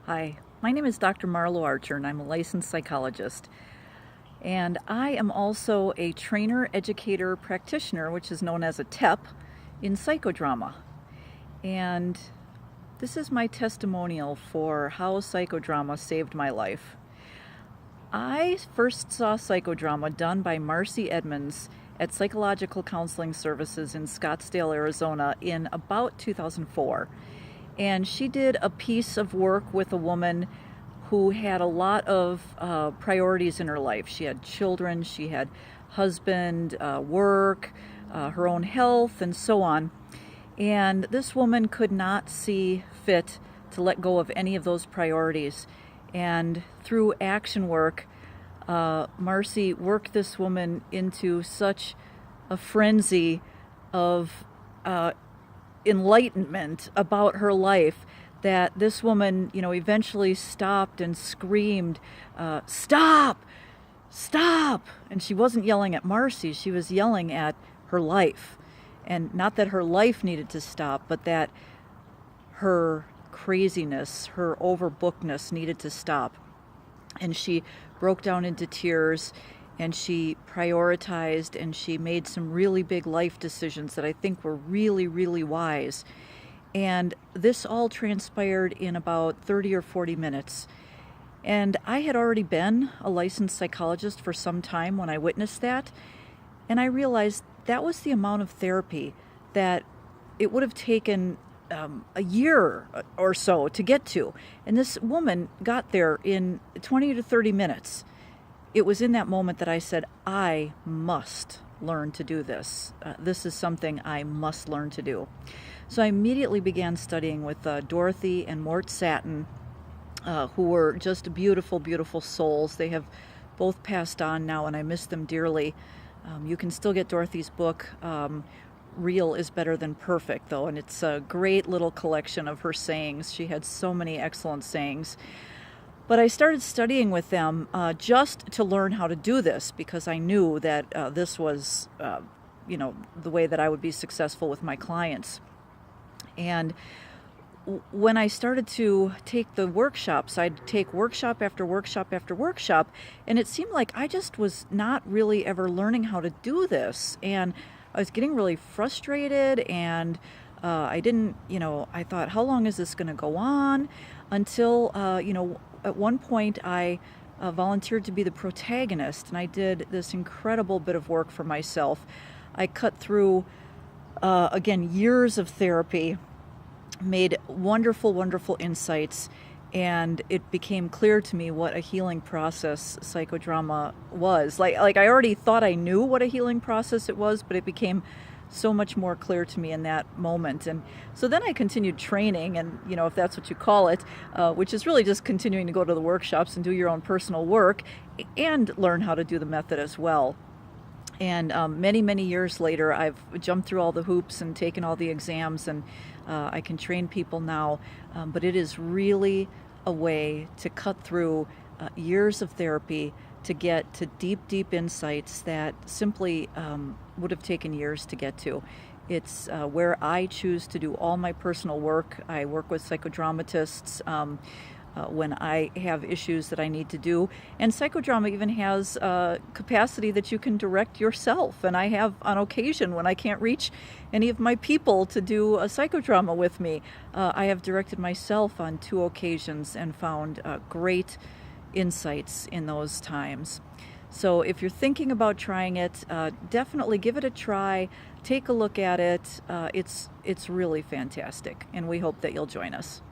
Hi, my name is Dr. Marlo Archer, and I'm a licensed psychologist. And I am also a trainer, educator, practitioner, which is known as a TEP, in psychodrama. And this is my testimonial for how psychodrama saved my life. I first saw psychodrama done by Marcy Edmonds at Psychological Counseling Services in Scottsdale, Arizona in about 2004. And she did a piece of work with a woman who had a lot of priorities in her life. She had children, she had husband, work, her own health, and so on. And this woman could not see fit to let go of any of those priorities. And through action work, Marcy worked this woman into such a frenzy of enlightenment about her life that this woman, eventually stopped and screamed, "Stop! Stop!" And she wasn't yelling at Marcy, she was yelling at her life. And not that her life needed to stop, but that her craziness, her overbookedness needed to stop. And she broke down into tears, and she prioritized, and she made some really big life decisions that I think were really, really wise. And this all transpired in about 30 or 40 minutes. And I had already been a licensed psychologist for some time when I witnessed that. And I realized that was the amount of therapy that it would have taken a year or so to get to. And this woman got there in 20 to 30 minutes. It was in that moment that I said, I must learn to do this. This is something I must learn to do. So I immediately began studying with Dorothy and Mort Satin, who were just beautiful, beautiful souls. They have both passed on now, and I miss them dearly. You can still get Dorothy's book, Real is Better Than Perfect, though, and it's a great little collection of her sayings. She had so many excellent sayings. But I started studying with them just to learn how to do this, because I knew that this was, the way that I would be successful with my clients. And when I started to take the workshops, I'd take workshop after workshop after workshop, and it seemed like I just was not really ever learning how to do this. And I was getting really frustrated, and I didn't, I thought, how long is this going to go on? Until, at one point I volunteered to be the protagonist, and I did this incredible bit of work for myself. I cut through, again, years of therapy, made wonderful, wonderful insights, and it became clear to me what a healing process psychodrama was. Like I already thought I knew what a healing process it was, but it became so much more clear to me in that moment. And so then I continued training, and if that's what you call it, which is really just continuing to go to the workshops and do your own personal work and learn how to do the method as well. And many, many years later, I've jumped through all the hoops and taken all the exams, and I can train people now. But it is really a way to cut through years of therapy to get to deep, deep insights that simply would have taken years to get to. It's where I choose to do all my personal work. I work with psychodramatists when I have issues that I need to do. And psychodrama even has capacity that you can direct yourself. And I have on occasion when I can't reach any of my people to do a psychodrama with me, I have directed myself on 2 occasions and found great insights in those times. So if you're thinking about trying it, definitely give it a try. Take a look at it. It's really fantastic, and we hope that you'll join us.